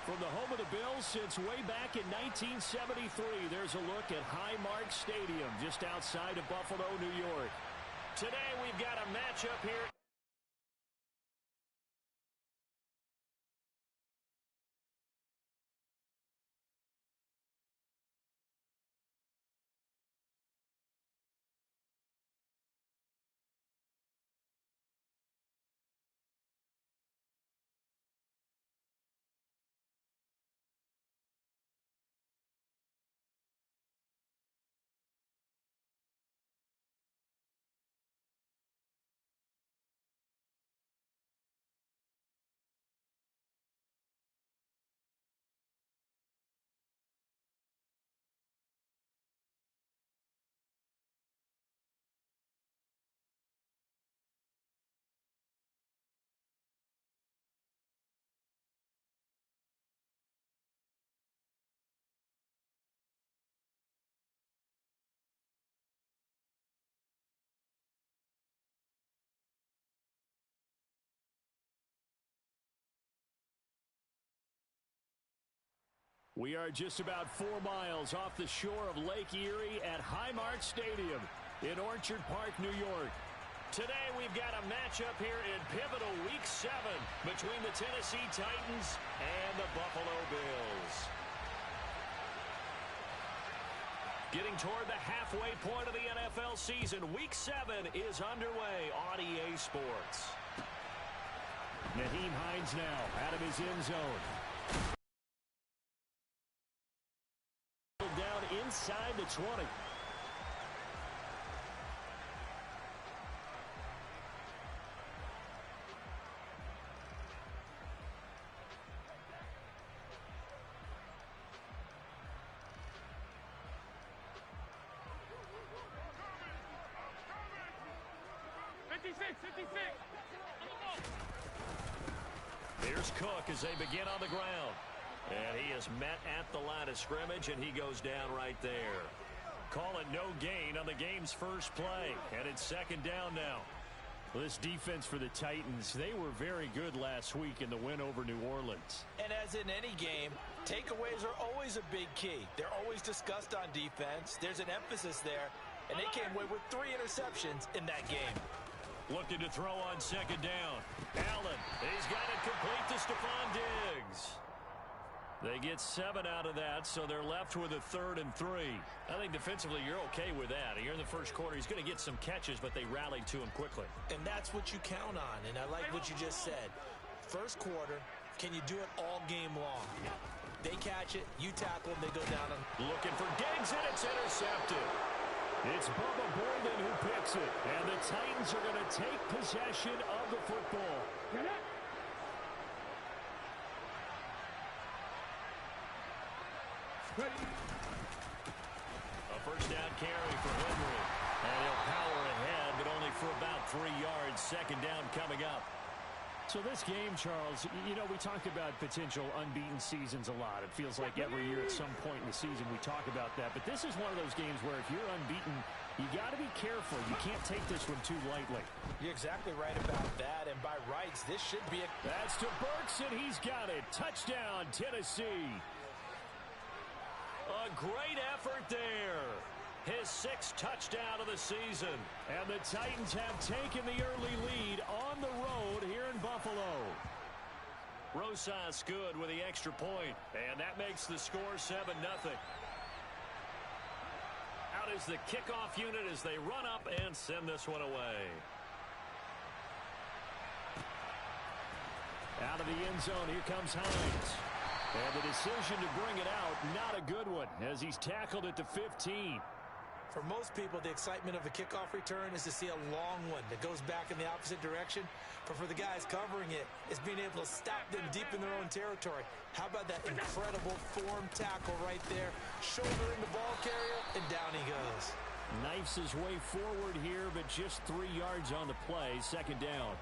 From the home of the Bills since way back in 1973, there's a look at Highmark Stadium just outside of Buffalo, New York. Today we've got a matchup here. We are just about 4 miles off the shore of Lake Erie at Highmark Stadium in Orchard Park, New York. Today we've got a matchup here in pivotal Week 7 between the Tennessee Titans and the Buffalo Bills. Getting toward the halfway point of the NFL season, Week 7 is underway on EA Sports. Naheem Hines now out of his end zone. Down inside the 20. Here's Cook as they begin on the ground. And he is met at the line of scrimmage, and he goes down right there. Call it no gain on the game's first play, and it's second down now. Well, this defense for the Titans, they were very good last week in the win over New Orleans. And as in any game, takeaways are always a big key. They're always discussed on defense. There's an emphasis there, and they came away with 3 interceptions in that game. Looking to throw on second down. Allen, he's got it complete to Stephon Diggs. They get 7 out of that, so they're left with a 3rd and 3. I think defensively you're okay with that. Here in the first quarter, he's going to get some catches, but they rallied to him quickly. And that's what you count on, and I like what you just said. First quarter, can you do it all game long? They catch it, you tackle them, they go down. Looking for Diggs, and it's intercepted. It's Bubba Bolden who picks it, and the Titans are going to take possession of the football. A first down carry for Henry. And he'll power ahead, but only for about 3 yards. Second down coming up. So this game, Charles, you know, we talk about potential unbeaten seasons a lot. It feels like every year at some point in the season we talk about that. But this is one of those games where if you're unbeaten, you got to be careful. You can't take this one too lightly. You're exactly right about that. And by rights, this should be a... That's to Burks, and he's got it. Touchdown, Tennessee. A great effort there. His 6th touchdown of the season. And the Titans have taken the early lead on the road here in Buffalo. Rosas good with the extra point. And that makes the score 7-0. Out is the kickoff unit as they run up and send this one away. Out of the end zone, here comes Hines. And the decision to bring it out, not a good one, as he's tackled at the 15. For most people, the excitement of a kickoff return is to see a long one that goes back in the opposite direction. But for the guys covering it, it's being able to stop them deep in their own territory. How about that incredible form tackle right there? Shouldering the ball carrier, and down he goes. Knifes his way forward here, but just 3 yards on the play. Second down.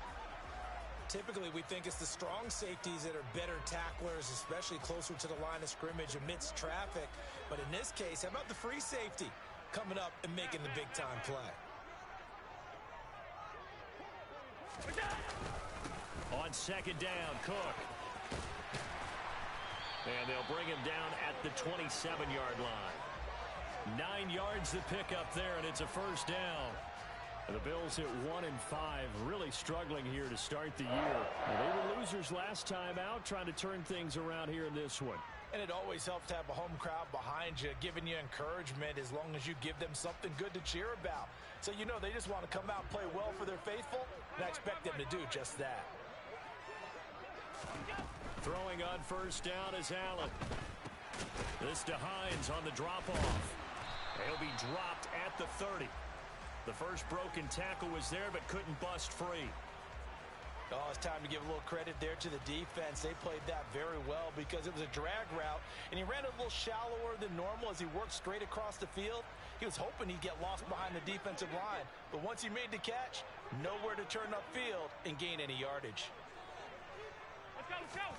Typically, we think it's the strong safeties that are better tacklers, especially closer to the line of scrimmage amidst traffic. But in this case, how about the free safety coming up and making the big-time play? On second down, Cook. And they'll bring him down at the 27-yard line. 9 yards to pick up there, and it's a first down. The Bills at 1-5, really struggling here to start the year. They were losers last time out, trying to turn things around here in this one. And it always helps to have a home crowd behind you, giving you encouragement as long as you give them something good to cheer about. So you know they just want to come out and play well for their faithful, and I expect them to do just that. Throwing on first down is Allen. This to Hines on the drop-off. He'll be dropped at the 30. The first broken tackle was there, but couldn't bust free. Oh, it's time to give a little credit there to the defense. They played that very well because it was a drag route, and he ran a little shallower than normal as he worked straight across the field. He was hoping he'd get lost behind the defensive line, but once he made the catch, nowhere to turn upfield and gain any yardage. Let's go.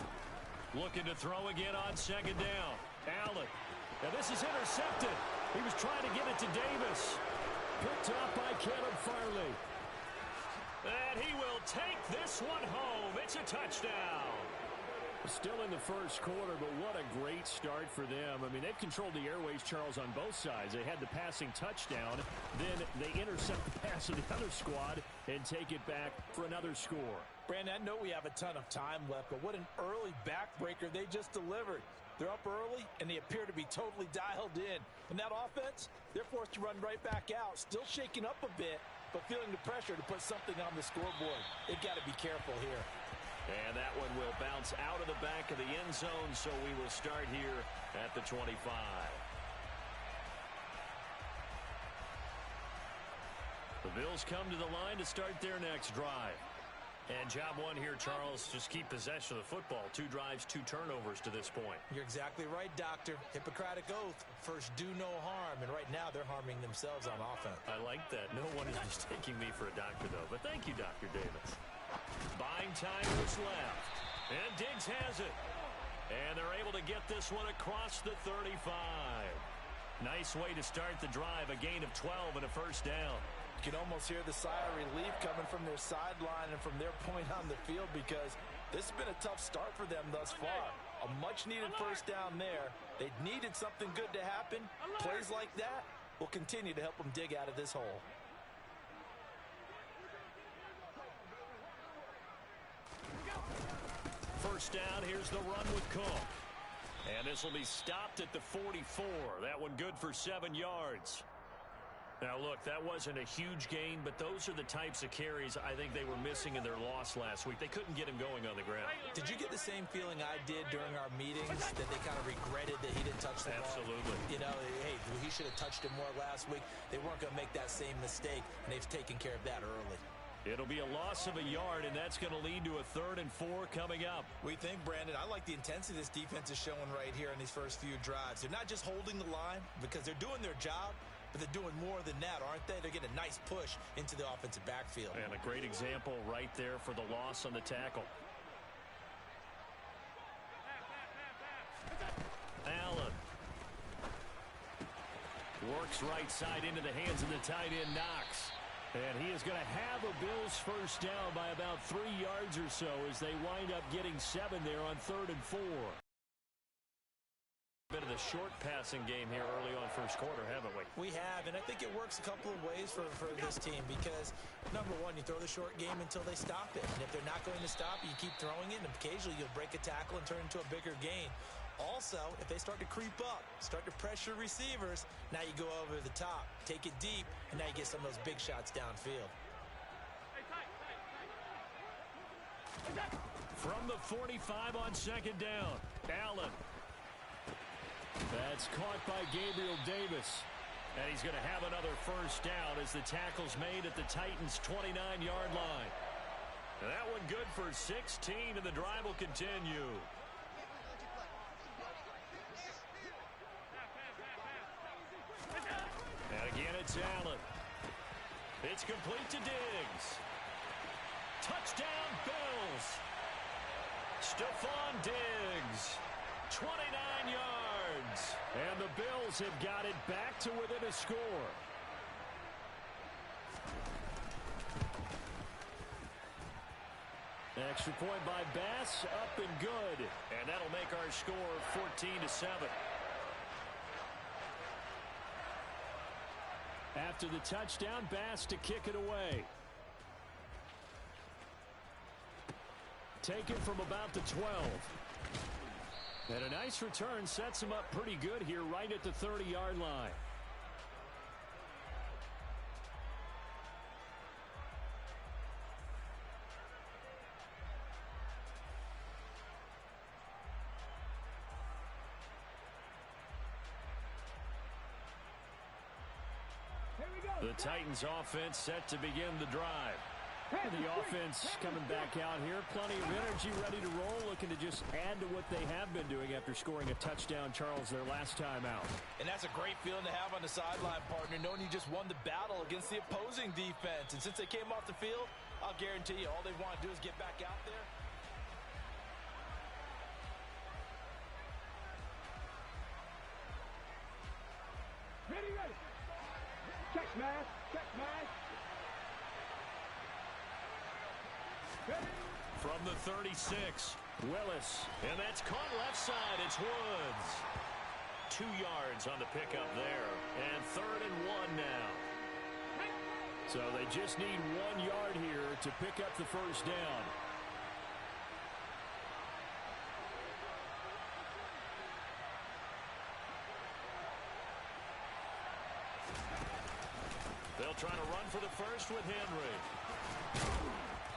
Looking to throw again on second down. Allen. Now this is intercepted. He was trying to get it to Davis. Picked up by Caleb Farley. And he will take this one home. It's a touchdown. Still in the first quarter, but what a great start for them. I mean, they've controlled the airways, Charles, on both sides. They had the passing touchdown. Then they intercept the pass of the other squad and take it back for another score. Brandon, I know we have a ton of time left, but what an early backbreaker they just delivered. They're up early, and they appear to be totally dialed in. And that offense, they're forced to run right back out, still shaking up a bit, but feeling the pressure to put something on the scoreboard. They've got to be careful here. And that one will bounce out of the back of the end zone, so we will start here at the 25. The Bills come to the line to start their next drive. And job one here, Charles, just keep possession of the football. 2 drives, 2 turnovers to this point. You're exactly right, Doctor. Hippocratic oath. First, do no harm. And right now, they're harming themselves on offense. I like that. No one is mistaking me for a doctor, though. But thank you, Dr. Davis. Buying time was left. And Diggs has it. And they're able to get this one across the 35. Nice way to start the drive. A gain of 12 and a first down. You can almost hear the sigh of relief coming from their sideline and from their point on the field because this has been a tough start for them thus far. A much-needed first down there. They needed something good to happen. Plays like that will continue to help them dig out of this hole. First down, here's the run with Cook. And this will be stopped at the 44. That one good for 7 yards. Now, look, that wasn't a huge gain, but those are the types of carries I think they were missing in their loss last week. They couldn't get him going on the ground. Did you get the same feeling I did during our meetings, that they kind of regretted that he didn't touch the ball? Absolutely. You know, hey, he should have touched it more last week. They weren't going to make that same mistake, and they've taken care of that early. It'll be a loss of a yard, and that's going to lead to a 3rd and 4 coming up. We think, Brandon, I like the intensity this defense is showing right here in these first few drives. They're not just holding the line because they're doing their job, but they're doing more than that, aren't they? They're getting a nice push into the offensive backfield. And a great example right there for the loss on the tackle. Allen. Works right side into the hands of the tight end, Knox. And he is going to have a Bills first down by about 3 yards or so as they wind up getting 7 there on 3rd and 4. Bit of the short passing game here early on first quarter, haven't we? We have, and I think it works a couple of ways for this team because, number one, you throw the short game until they stop it. And if they're not going to stop it, you keep throwing it, and occasionally you'll break a tackle and turn it into a bigger gain. Also, if they start to creep up, start to pressure receivers, now you go over the top, take it deep, and now you get some of those big shots downfield. From the 45 on second down, Allen. That's caught by Gabriel Davis. And he's going to have another first down as the tackle's made at the Titans' 29-yard line. That one good for 16, and the drive will continue. And again, it's Allen. It's complete to Diggs. Touchdown, Bills. Stephon Diggs, 29 yards. And the Bills have got it back to within a score. Extra point by Bass, up and good. And that'll make our score 14-7. After the touchdown, Bass to kick it away. Taken from about the 12. And a nice return sets him up pretty good here right at the 30-yard line. The Titans offense set to begin the drive. The offense coming back out here. Plenty of energy, ready to roll, looking to just add to what they have been doing after scoring a touchdown, Charles, their last time out. And that's a great feeling to have on the sideline, partner, knowing you just won the battle against the opposing defense. And since they came off the field, I'll guarantee you all they want to do is get back out there. Ready, ready. Check smash, check smash. From the 36, Willis. And that's caught left side. It's Woods. 2 yards on the pickup there. And 3rd and 1 now. So they just need 1 yard here to pick up the first down. They'll try to run for the first with Henry.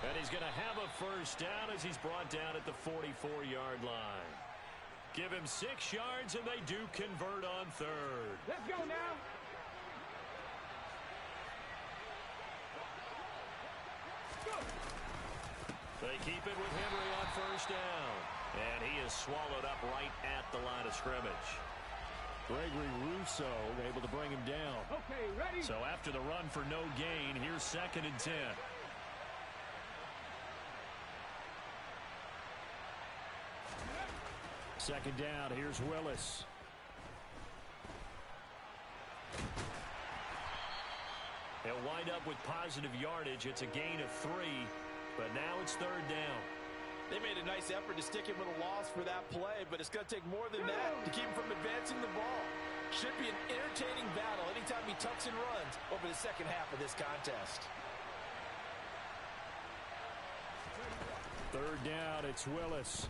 And he's going to have a first down as he's brought down at the 44-yard line. Give him 6 yards, and they do convert on 3rd. Let's go now. Go. They keep it with Henry on first down. And he is swallowed up right at the line of scrimmage. Gregory Rousseau able to bring him down. Okay, ready. So after the run for no gain, here's 2nd and 10. Second down, here's Willis. He'll wind up with positive yardage. It's a gain of 3, but now it's 3rd down. They made a nice effort to stick him with a loss for that play, but it's going to take more than that to keep him from advancing the ball. Should be an entertaining battle anytime he tucks and runs over the second half of this contest. 3rd down, it's Willis.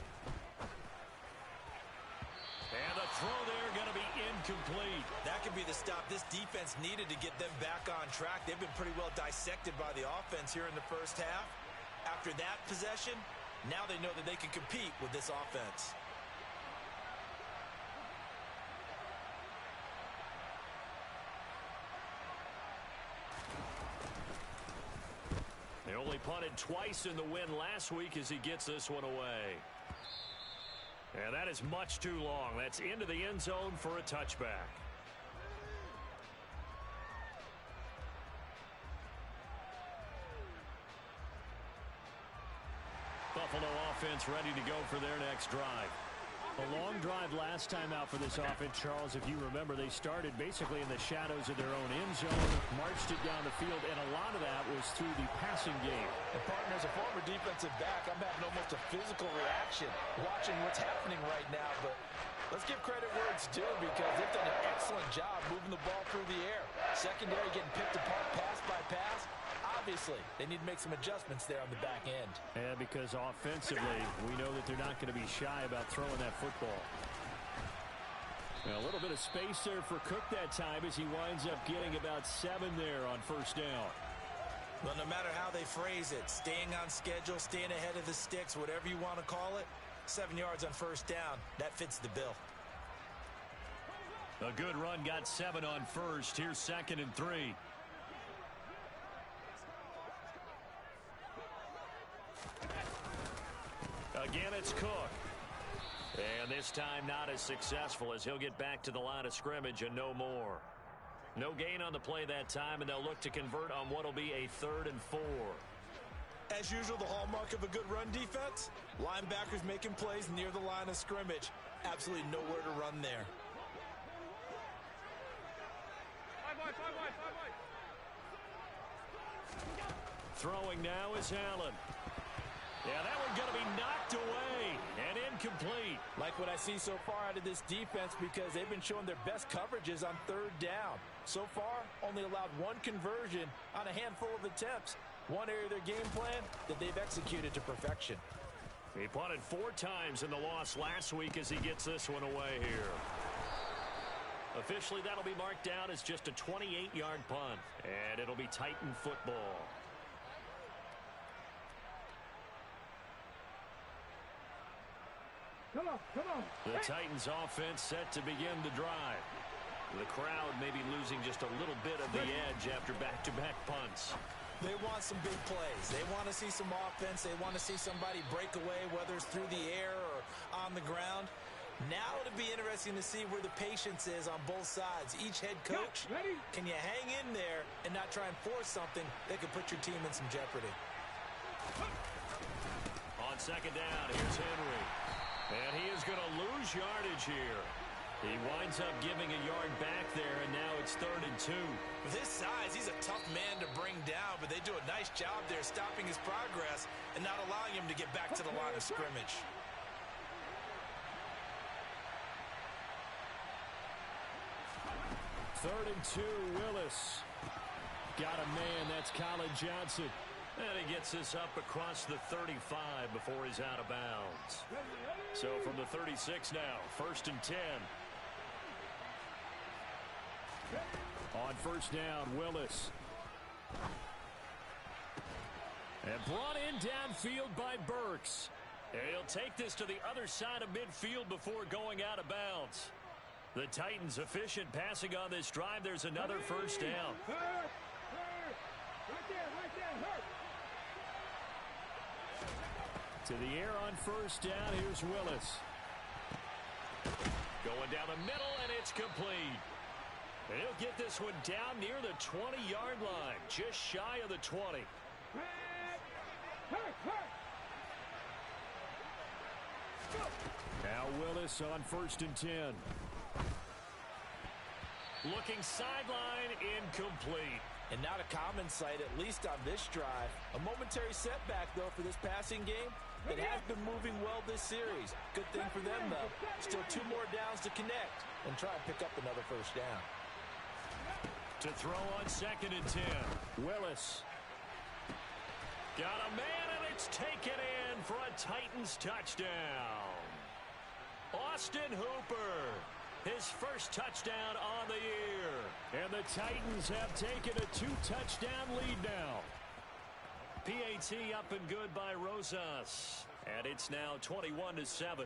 And the throw there going to be incomplete. That could be the stop this defense needed to get them back on track. They've been pretty well dissected by the offense here in the first half. After that possession, now they know that they can compete with this offense. They only punted twice in the win last week as he gets this one away. And that is much too long. That's into the end zone for a touchback. Buffalo offense ready to go for their next drive. A long drive last time out for this offense, Charles. If you remember, they started basically in the shadows of their own end zone, marched it down the field, and a lot of that was through the passing game. And partner, as a former defensive back, I'm having almost a physical reaction watching what's happening right now. But let's give credit where it's due because they've done an excellent job moving the ball through the air. Secondary getting picked apart pass by pass. Obviously, they need to make some adjustments there on the back end. And because offensively, we know that they're not going to be shy about throwing that football. Now, a little bit of space there for Cook that time as he winds up getting about 7 there on first down. Well, no matter how they phrase it, staying on schedule, staying ahead of the sticks, whatever you want to call it, 7 yards on first down, that fits the bill. A good run got 7 on first. Here's 2nd and 3. Again, it's Cook. And this time not as successful as he'll get back to the line of scrimmage and no more. No gain on the play that time, and they'll look to convert on what will be a 3rd and 4. As usual, the hallmark of a good run defense, linebackers making plays near the line of scrimmage. Absolutely nowhere to run there. Throwing now is Allen. Yeah, that one going to be knocked away and incomplete. Like what I see so far out of this defense because they've been showing their best coverages on third down. So far, only allowed one conversion on a handful of attempts. One area of their game plan that they've executed to perfection. He punted 4 times in the loss last week as he gets this one away here. Officially, that'll be marked down as just a 28-yard punt, and it'll be Titan football. Come on, come on. The Titans offense set to begin the drive. The crowd may be losing just a little bit of the edge after back-to-back punts. They want some big plays. They want to see some offense. They want to see somebody break away, whether it's through the air or on the ground. Now it'll be interesting to see where the patience is on both sides. Each head coach, can you hang in there and not try and force something that could put your team in some jeopardy? On second down, here's Henry. And he is going to lose yardage here. He winds up giving a yard back there, and now it's 3rd and 2. With his size, he's a tough man to bring down, but they do a nice job there stopping his progress and not allowing him to get back to the line of scrimmage. Third and 2, Willis. Got a man, that's Colin Johnson. And he gets this up across the 35 before he's out of bounds. So from the 36 now, 1st and 10. On first down, Willis. And brought in downfield by Burks. And he'll take this to the other side of midfield before going out of bounds. The Titans efficient passing on this drive. There's another first down. Right there, hurt. To the air on first down, here's Willis. Going down the middle, and it's complete. And he'll get this one down near the 20-yard line, just shy of the 20. Hurt. Now Willis on 1st and 10. Looking sideline, incomplete. And not a common sight, at least on this drive. A momentary setback, though, for this passing game. It has been moving well this series. Good thing for them, though. Still 2 more downs to connect and try and pick up another first down. To throw on 2nd and 10. Willis. Got a man, and it's taken in for a Titans touchdown. Austin Hooper. His first touchdown on the year. And the Titans have taken a 2-touchdown lead now. PAT up and good by Rosas. And it's now 21-7.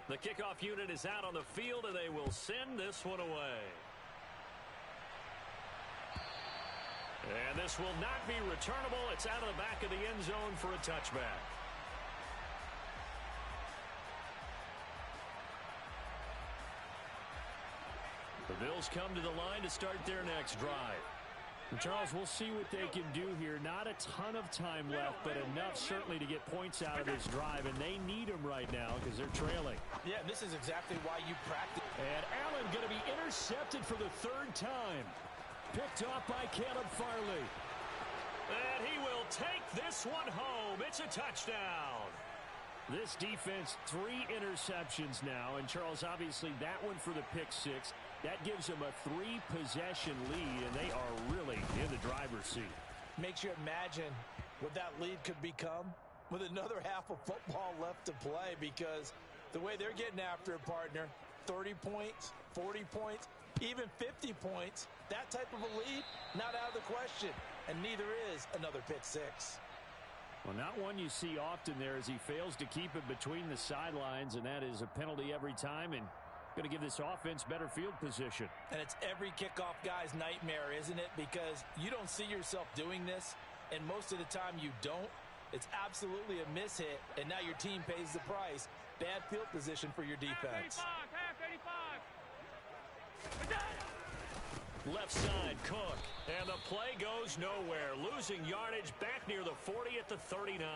The kickoff unit is out on the field, and they will send this one away. And this will not be returnable. It's out of the back of the end zone for a touchback. The Bills come to the line to start their next drive. And Charles, we'll see what they can do here. Not a ton of time left, but enough certainly to get points out of this drive, and they need them right now because they're trailing. Yeah, this is exactly why you practice. And Allen going to be intercepted for the 3rd time. Picked off by Caleb Farley. And he will take this one home. It's a touchdown. This defense, 3 interceptions now, and Charles, obviously that one for the pick 6. That gives them a 3-possession lead, and they are really in the driver's seat. Makes you imagine what that lead could become with another half of football left to play, because the way they're getting after a partner, 30 points, 40 points, even 50 points, that type of a lead, not out of the question, and neither is another pick 6. Well, not one you see often there as he fails to keep it between the sidelines, and that is a penalty every time, and going to give this offense better field position. And it's every kickoff guy's nightmare, isn't it? Because you don't see yourself doing this, and most of the time you don't. It's absolutely a mishit, and now your team pays the price. Bad field position for your defense. Half 85. Left side, Cook. And the play goes nowhere. Losing yardage back near the 40 at the 39.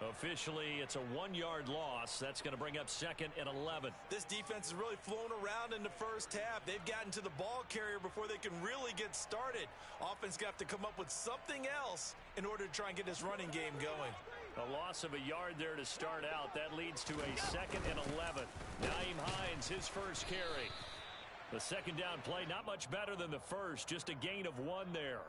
Officially, it's a 1-yard loss. That's going to bring up 2nd and 11. This defense has really flown around in the first half. They've gotten to the ball carrier before they can really get started. Offense got to come up with something else in order to try and get this running game going. A loss of a yard there to start out. That leads to a 2nd and 11. Nyheim Hines, his first carry. The second down play, not much better than the first. Just a gain of 1 there.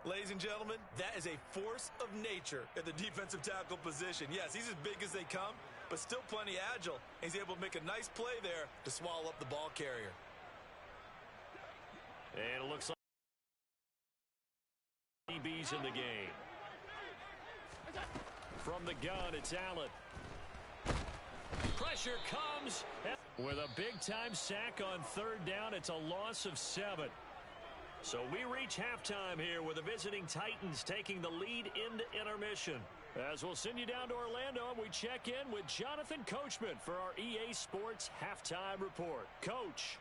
Ladies and gentlemen, that is a force of nature at the defensive tackle position. Yes, he's as big as they come, but still plenty agile. He's able to make a nice play there to swallow up the ball carrier. And it looks like DB's in the game. From the gun, it's Allen. Pressure comes with a big-time sack on 3rd down. It's a loss of 7. So we reach halftime here with the visiting Titans taking the lead into intermission. As we'll send you down to Orlando, and we check in with Jonathan Coachman for our EA Sports Halftime Report. Coach.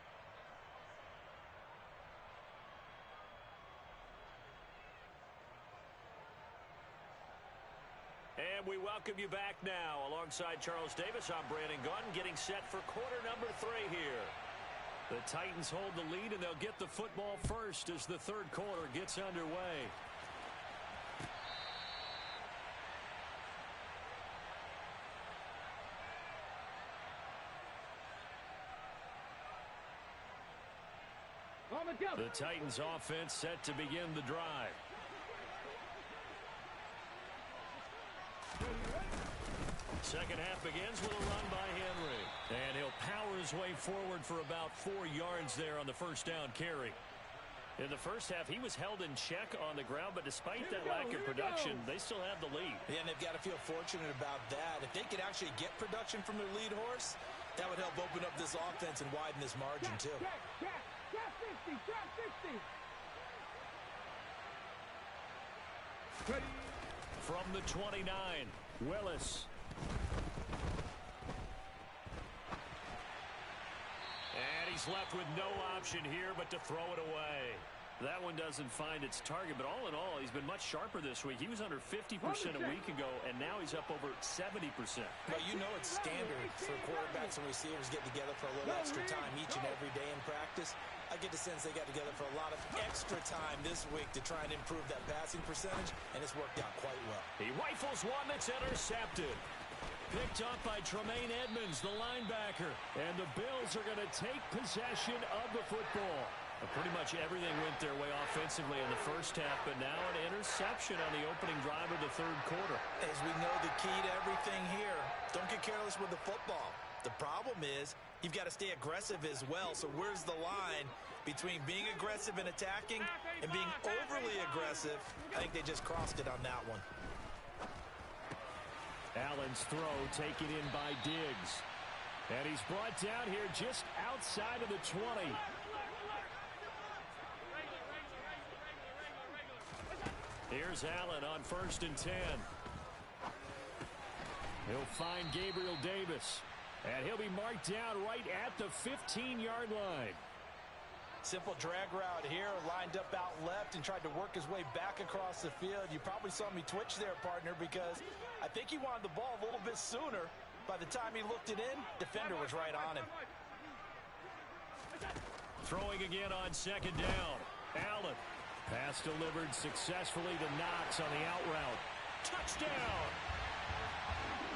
And we welcome you back now. Alongside Charles Davis, I'm Brandon Gunn, getting set for quarter number 3 here. The Titans hold the lead, and they'll get the football first as the 3rd quarter gets underway. The Titans offense set to begin the drive. Second half begins with a run by Henry. And he'll power his way forward for about 4 yards there on the first down carry. In the first half, he was held in check on the ground, but despite that lack of production, they still have the lead. Yeah, and they've got to feel fortunate about that. If they could actually get production from their lead horse, that would help open up this offense and widen this margin, too. Gap 60, gap 60. From the 29, Willis. And he's left with no option here but to throw it away. That one doesn't find its target, but all in all, he's been much sharper this week. He was under 50% a week ago, and now he's up over 70%. Well, you know it's standard for quarterbacks and receivers get together for a little extra time each and every day in practice. I get the sense they got together for a lot of extra time this week to try and improve that passing percentage, and it's worked out quite well. He rifles one that's intercepted. Picked up by Tremaine Edmonds, the linebacker. And the Bills are going to take possession of the football. Pretty much everything went their way offensively in the first half, but now an interception on the opening drive of the 3rd quarter. As we know, the key to everything here, don't get careless with the football. The problem is you've got to stay aggressive as well. So where's the line between being aggressive and attacking and being overly aggressive? I think they just crossed it on that one. Allen's throw taken in by Diggs. And he's brought down here just outside of the 20. Here's Allen on 1st and 10. He'll find Gabriel Davis. And he'll be marked down right at the 15-yard line. Simple drag route here, lined up out left and tried to work his way back across the field. You probably saw me twitch there, partner, because I think he wanted the ball a little bit sooner. By the time he looked it in, defender was right on him. Throwing again on 2nd down. Allen. Pass delivered successfully to Knox on the out route. Touchdown!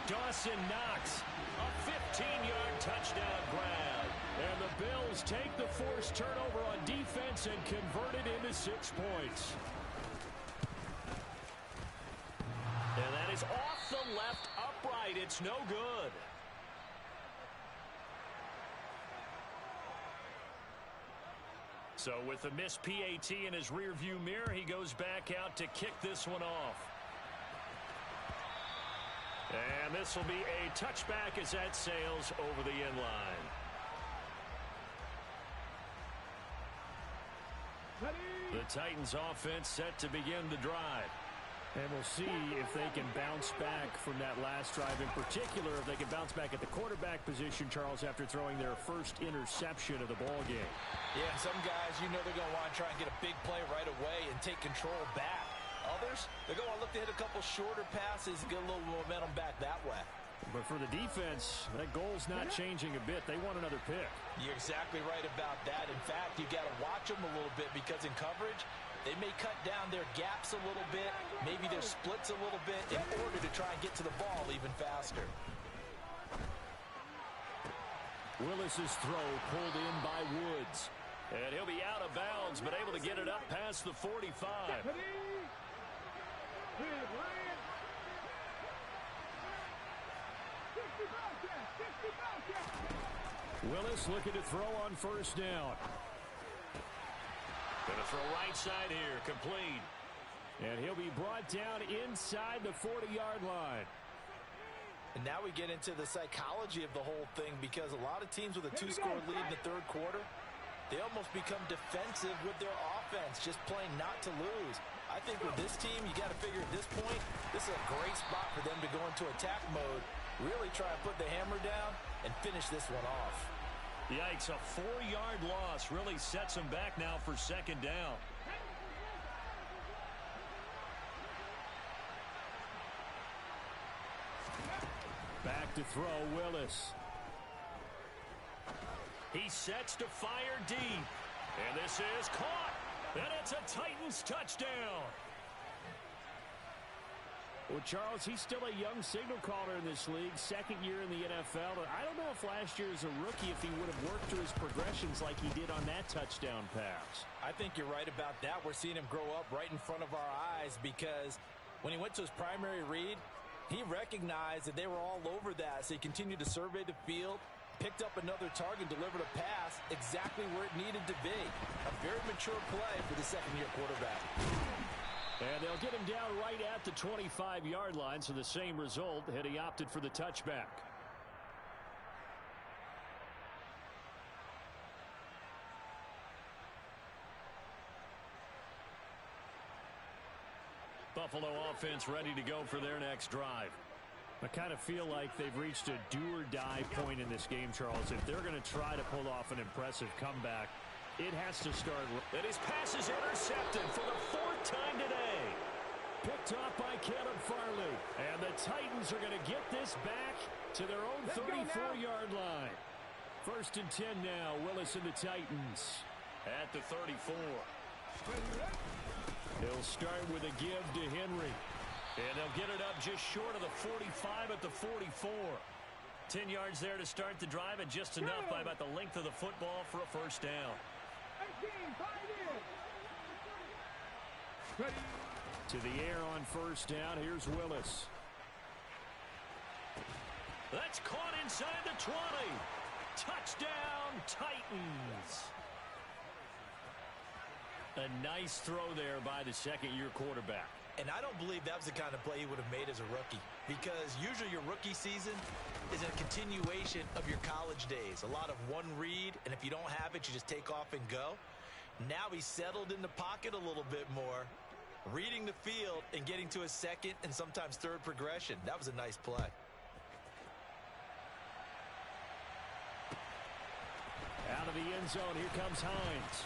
Dawson Knox, a 15-yard touchdown grab. And the Bills take the forced turnover on defense and convert it into 6 points. And that is off the left upright. It's no good. So with the missed PAT in his rearview mirror, he goes back out to kick this one off. And this will be a touchback as that sails over the end line. The Titans offense set to begin the drive. And we'll see if they can bounce back from that last drive. In particular, if they can bounce back at the quarterback position, Charles, after throwing their first interception of the ball game. Yeah, some guys, you know they're going to want to try and get a big play right away and take control back. Others, they're going to look to hit a couple shorter passes, get a little momentum back that way. But for the defense, that goal's not changing a bit. They want another pick. You're exactly right about that. In fact, you got to watch them a little bit because in coverage, they may cut down their gaps a little bit, maybe their splits a little bit in order to try and get to the ball even faster. Willis's throw pulled in by Woods. And he'll be out of bounds, but able to get it up past the 45. Willis looking to throw on first down. Going to throw right side here, complete. And he'll be brought down inside the 40-yard line. And now we get into the psychology of the whole thing because a lot of teams with a two-score lead in the third quarter, they almost become defensive with their offense, just playing not to lose. I think with this team, you got to figure at this point, this is a great spot for them to go into attack mode, really try and put the hammer down and finish this one off. Yikes, a 4-yard loss really sets them back now for second down. Back to throw, Willis. He sets to fire deep. And this is caught. And it's a Titans touchdown. Well, Charles, he's still a young signal caller in this league, second year in the NFL. I don't know if last year as a rookie, if he would have worked through his progressions like he did on that touchdown pass. I think you're right about that. We're seeing him grow up right in front of our eyes because when he went to his primary read, he recognized that they were all over that, so he continued to survey the field, picked up another target, delivered a pass exactly where it needed to be. A very mature play for the second-year quarterback. And they'll get him down right at the 25-yard line, so the same result had he opted for the touchback. Buffalo offense ready to go for their next drive. I kind of feel like they've reached a do-or-die point in this game, Charles. If they're going to try to pull off an impressive comeback, it has to start. And his pass is intercepted for the fourth time today. Picked off by Caleb Farley. And the Titans are going to get this back to their own 34-yard line. First and 10 now. Willis and the Titans at the 34. He'll start with a give to Henry. And they'll get it up just short of the 45 at the 44. 10 yards there to start the drive, and just enough by about the length of the football for a first down. To the air on first down. Here's Willis. That's caught inside the 20. Touchdown, Titans. A nice throw there by the second-year quarterback. And I don't believe that was the kind of play he would have made as a rookie, because usually your rookie season is a continuation of your college days. A lot of one read, and if you don't have it, you just take off and go. Now he's settled in the pocket a little bit more, reading the field and getting to a second and sometimes third progression. That was a nice play. Out of the end zone, here comes Hines.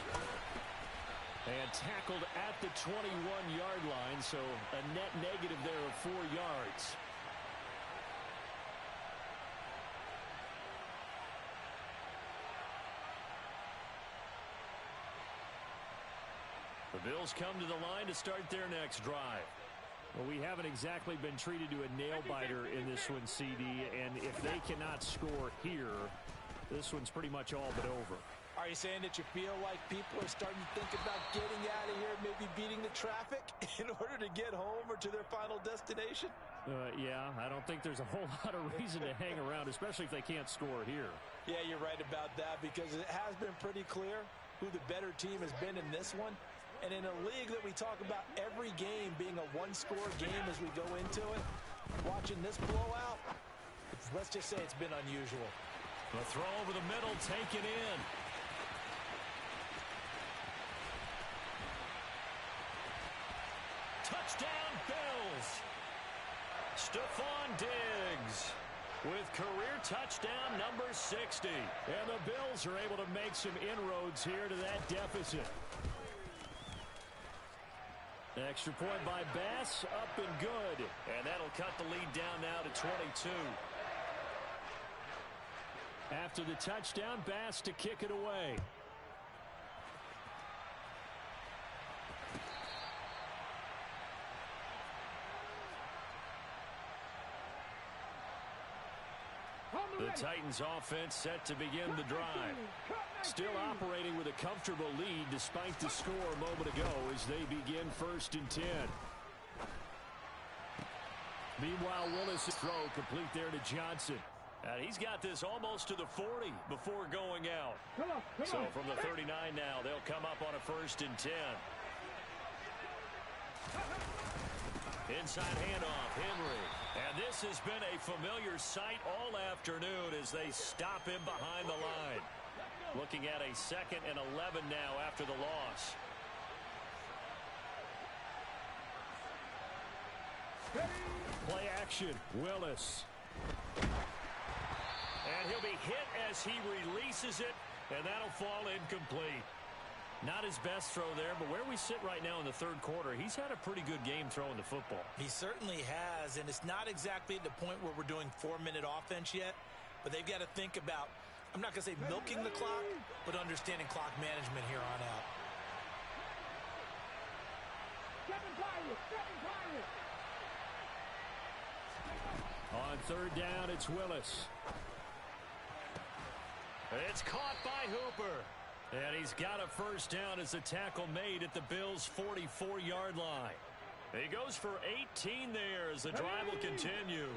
And tackled at the 21-yard line, so a net negative there of 4 yards. The Bills come to the line to start their next drive. Well, we haven't exactly been treated to a nail-biter in this one, CD, and if they cannot score here, this one's pretty much all but over. Are you saying that you feel like people are starting to think about getting out of here, maybe beating the traffic in order to get home or to their final destination? Yeah, I don't think there's a whole lot of reason to hang around, especially if they can't score here. Yeah, you're right about that, because it has been pretty clear who the better team has been in this one. And in a league that we talk about every game being a one-score game as we go into it, watching this blowout, let's just say it's been unusual. The throw over the middle, taken in. Touchdown, Bills. Stephon Diggs with career touchdown number 60. And the Bills are able to make some inroads here to that deficit. Extra point by Bass, up and good. And that'll cut the lead down now to 22. After the touchdown, Bass to kick it away. The Titans offense set to begin the drive. Still operating with a comfortable lead despite the score a moment ago as they begin 1st and 10. Meanwhile, Willis' throw complete there to Johnson. And he's got this almost to the 40 before going out. So from the 39 now, they'll come up on a 1st and 10. Inside handoff, Henry. And this has been a familiar sight all afternoon as they stop him behind the line. Looking at a 2nd and 11 now after the loss. Play action, Willis. And he'll be hit as he releases it, and that'll fall incomplete. Not his best throw there, but where we sit right now in the 3rd quarter, he's had a pretty good game throwing the football. He certainly has, and it's not exactly at the point where we're doing 4-minute offense yet, but they've got to think about, I'm not going to say milking the clock, but understanding clock management here on out. On 3rd down, it's Willis. It's caught by Hooper. And he's got a 1st down as the tackle made at the Bills' 44-yard line. He goes for 18 there as the drive will continue.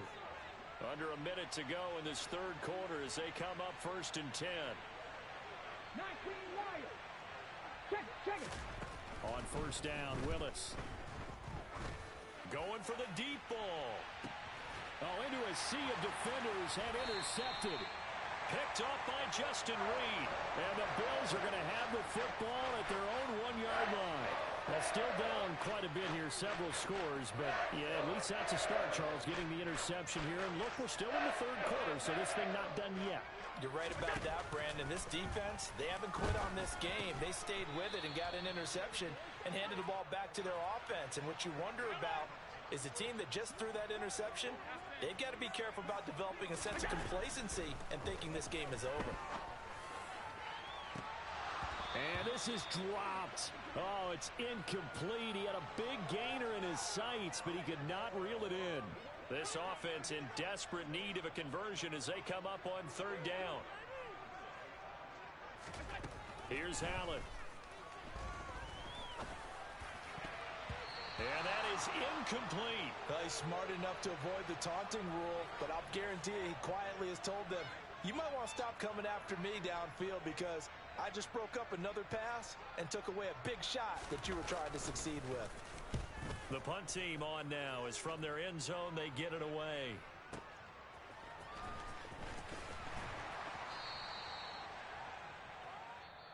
Under a minute to go in this 3rd quarter as they come up 1st and 10. 19 Wyatt. Check it. On 1st down, Willis. Going for the deep ball. Oh, into a sea of defenders and intercepted. Picked up by Justin Reed. And the Bills are going to have the football at their own 1-yard line. Well, still down quite a bit here, several scores, but yeah, at least that's a start, Charles, getting the interception here. And look, we're still in the 3rd quarter, so this thing not done yet. You're right about that, Brandon. This defense, they haven't quit on this game. They stayed with it and got an interception and handed the ball back to their offense. And what you wonder about is a team that just threw that interception, they've got to be careful about developing a sense of complacency and thinking this game is over. And this is dropped. Oh, it's incomplete. He had a big gainer in his sights, but he could not reel it in. This offense in desperate need of a conversion as they come up on 3rd down. Here's Allen. And that is incomplete. Well, he's smart enough to avoid the taunting rule, but I'll guarantee you he quietly has told them, you might want to stop coming after me downfield because I just broke up another pass and took away a big shot that you were trying to succeed with. The punt team on now as from their end zone they get it away.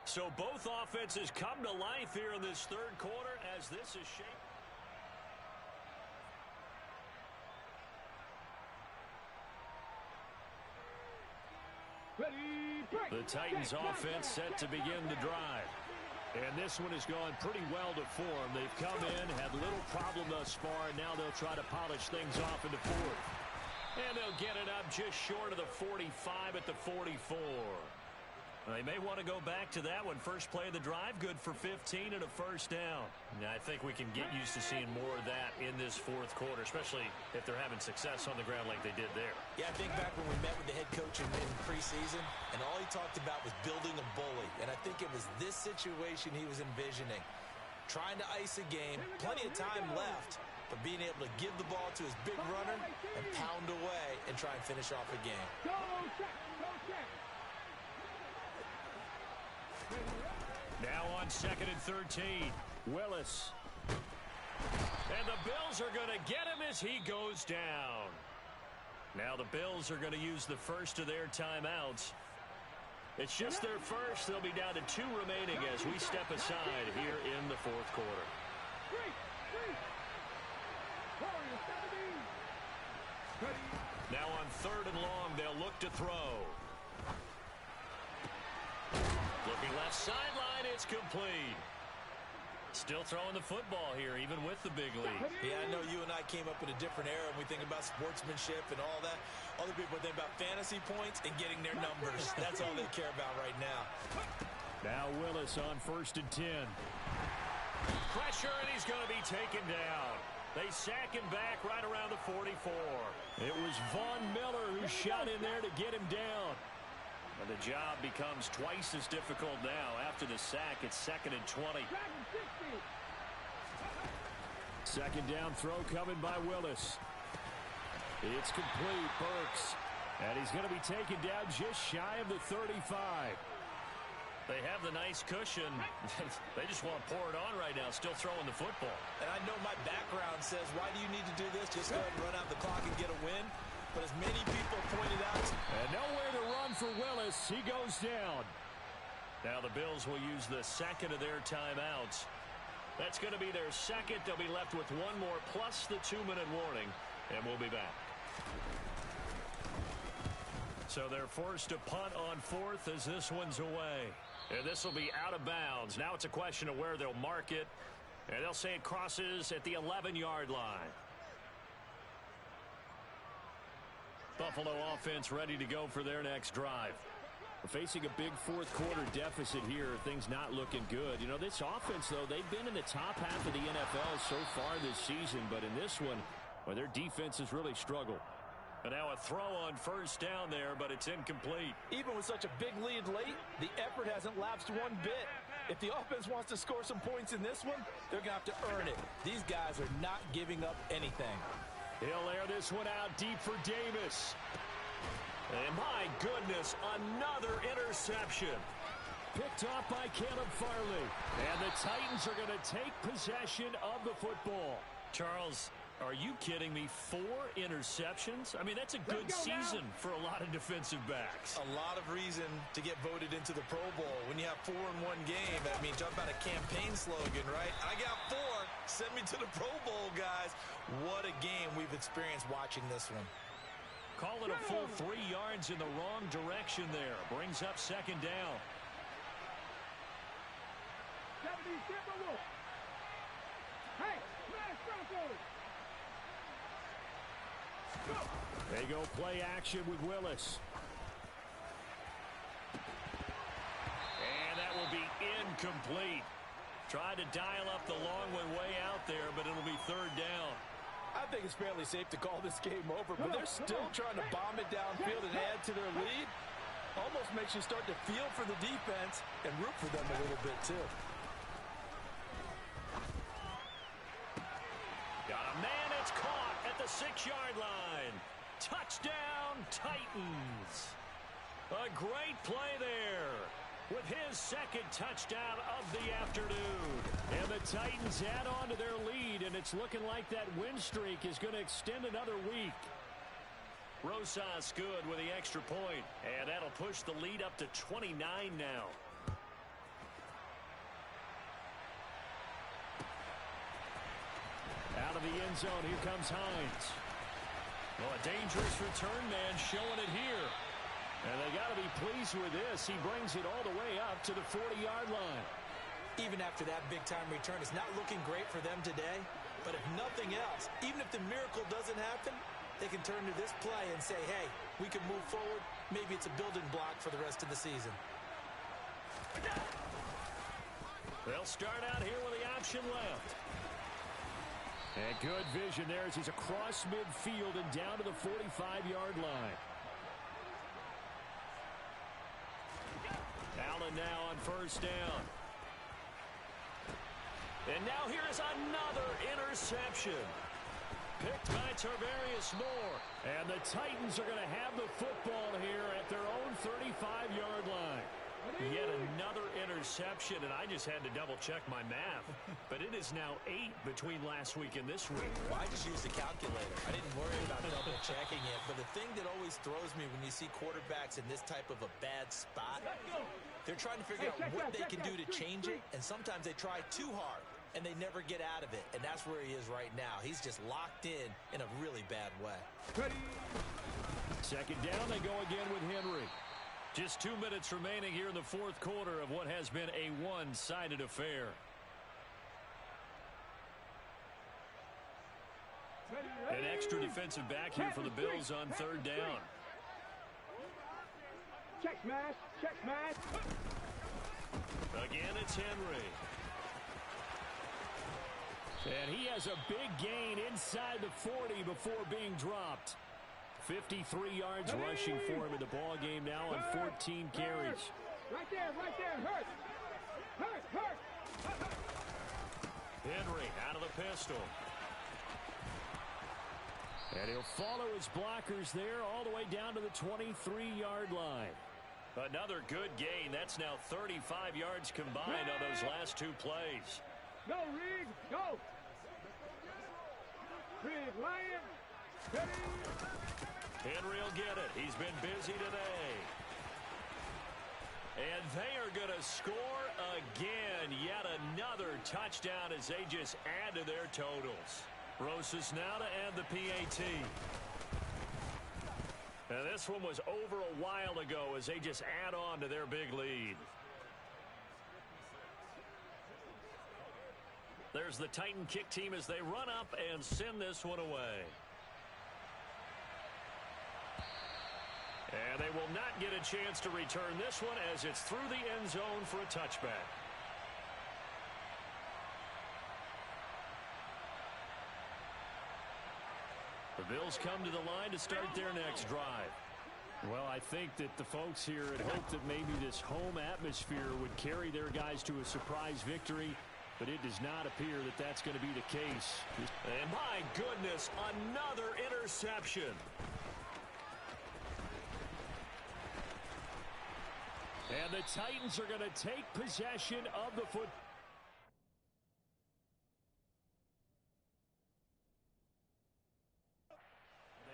So both offenses come to life here in this 3rd quarter as this is shaped. The Titans offense set to begin the drive. And this one has gone pretty well to form. They've come in, had little problem thus far, and now they'll try to polish things off in the 4th. And they'll get it up just short of the 45 at the 44. They may want to go back to that one. First play of the drive, good for 15 and a 1st down. Now, I think we can get used to seeing more of that in this 4th quarter, especially if they're having success on the ground like they did there. Yeah, I think back when we met with the head coach in preseason, and all he talked about was building a bully. And I think it was this situation he was envisioning. Trying to ice a game, plenty of time left, but being able to give the ball to his big runner and pound away and try and finish off a game. Go check. Now on 2nd and 13. Willis. And the Bills are going to get him as he goes down. Now the Bills are going to use the first of their timeouts. It's just their first. They'll be down to 2 remaining as we step aside here in the 4th quarter. Now on 3rd and long, they'll look to throw. Looking left sideline, it's complete. Still throwing the football here, even with the big lead. Yeah, I know you and I came up in a different era, and we think about sportsmanship and all that. Other people think about fantasy points and getting their numbers. That's all they care about right now. Now Willis on 1st and 10. Pressure, and he's going to be taken down. They sack him back right around the 44. It was Von Miller who shot in there to get him down. And the job becomes twice as difficult now. After the sack, it's 2nd and 20. Second down throw coming by Willis. It's complete. Burks. And he's going to be taken down just shy of the 35. They have the nice cushion. They just want to pour it on right now, still throwing the football. And I know my background says, why do you need to do this? Just go ahead and run out the clock and get a win. But as many people pointed out, and nowhere to run for Willis. He goes down. Now the Bills will use the second of their timeouts. That's going to be their second. They'll be left with one more plus the 2-minute warning, and we'll be back. So they're forced to punt on 4th as this one's away. And this will be out of bounds. Now it's a question of where they'll mark it. And they'll say it crosses at the 11-yard line. Buffalo offense ready to go for their next drive. We're facing a big fourth-quarter deficit here. Things not looking good. You know, this offense, though, they've been in the top half of the NFL so far this season. But in this one, well, their defense has really struggled. And now a throw on 1st down there, but it's incomplete. even with such a big lead late, the effort hasn't lapsed one bit. If the offense wants to score some points in this one, they're going to have to earn it. These guys are not giving up anything. He'll air this one out deep for Davis. And my goodness, another interception. Picked off by Caleb Farley. And the Titans are going to take possession of the football. Charles, are you kidding me? 4 interceptions? I mean, that's a good season for a lot of defensive backs. A lot of reason to get voted into the Pro Bowl. When you have 4 in one game, I mean, talk about a campaign slogan, right? I got 4. Send me to the Pro Bowl, guys. What a game we've experienced watching this one. Call it a full 3 yards in the wrong direction there. Brings up 2nd down. Hey, smash Broncos! They go play action with Willis. And that will be incomplete. Tried to dial up the long one way out there, but it'll be 3rd down. I think it's fairly safe to call this game over, but they're still trying to bomb it downfield and add to their lead. Almost makes you start to feel for the defense and root for them a little bit, too. Got a man, it's caught at the 6-yard line. Touchdown, Titans. A great play there with his 2nd touchdown of the afternoon. And the Titans add on to their lead, and it's looking like that win streak is going to extend another week. Rosas good with the extra point, and that'll push the lead up to 29 now. Out of the end zone, here comes Hines. Well, a dangerous return man showing it here. And they got to be pleased with this. He brings it all the way up to the 40-yard line. Even after that big-time return, it's not looking great for them today. But if nothing else, even if the miracle doesn't happen, they can turn to this play and say, hey, we can move forward. Maybe it's a building block for the rest of the season. They'll start out here with the option left. And good vision there as he's across midfield and down to the 45-yard line. Allen now on 1st down. And now here is another interception. Picked by Tarvarius Moore. And the Titans are going to have the football here at their own 35-yard line. Yet another interception, and I just had to double-check my math. But it is now 8 between last week and this week. Well, I just used the calculator. I didn't worry about double-checking it. But the thing that always throws me when you see quarterbacks in this type of a bad spot, they're trying to figure out what they can do to change it, and sometimes they try too hard, and they never get out of it. And that's where he is right now. He's just locked in a really bad way. Second down, they go again with Henry. Just 2 minutes remaining here in the 4th quarter of what has been a one-sided affair. An extra defensive back here for the Bills on third down. Check smash. Check smash. Again, it's Henry. And he has a big gain inside the 40 before being dropped. 53 yards rushing for him in the ball game now on 14 carries. Right there, hurt. Hurt. Henry out of the pistol. And he'll follow his blockers there all the way down to the 23-yard line. Another good gain. That's now 35 yards combined on those last two plays. Go, Reed, go. Reed, Lion, ready. Henry will get it. He's been busy today. And they are going to score again. Yet another touchdown as they just add to their totals. Rosas now to add the PAT. And this one was over a while ago as they just add on to their big lead. There's the Titan kick team as they run up and send this one away. And they will not get a chance to return this one as it's through the end zone for a touchback. The Bills come to the line to start their next drive. Well, I think that the folks here had hoped that maybe this home atmosphere would carry their guys to a surprise victory, but it does not appear that that's going to be the case. And my goodness, another interception. And the Titans are going to take possession of the football.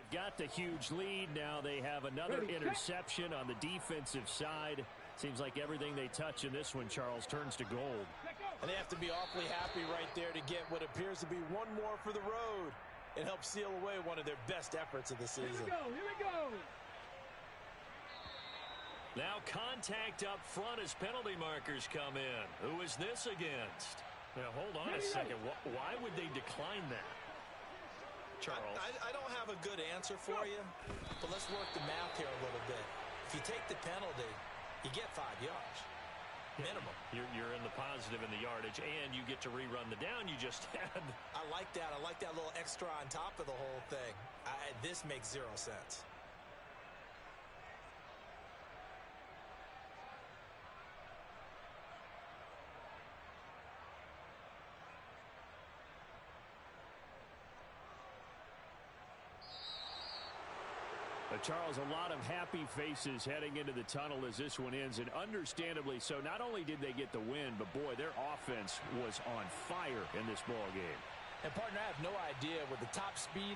Got the huge lead. Now they have another interception on the defensive side. Seems like everything they touch in this one, Charles, turns to gold. And they have to be awfully happy right there to get what appears to be one more for the road. It helps seal away one of their best efforts of the season. Here we go. Now contact up front as penalty markers come in. Who is this against? Now, hold on a second. Why would they decline that? Charles. I don't have a good answer for you, but let's work the math here a little bit. If you take the penalty, you get 5 yards. Minimum. You're in the positive in the yardage, and you get to rerun the down you just had. I like that. I like that little extra on top of the whole thing. This makes 0 sense. Charles, a lot of happy faces heading into the tunnel as this one ends, and understandably so. Not only did they get the win, but boy, their offense was on fire in this ball game. And partner, I have no idea what the top speed is.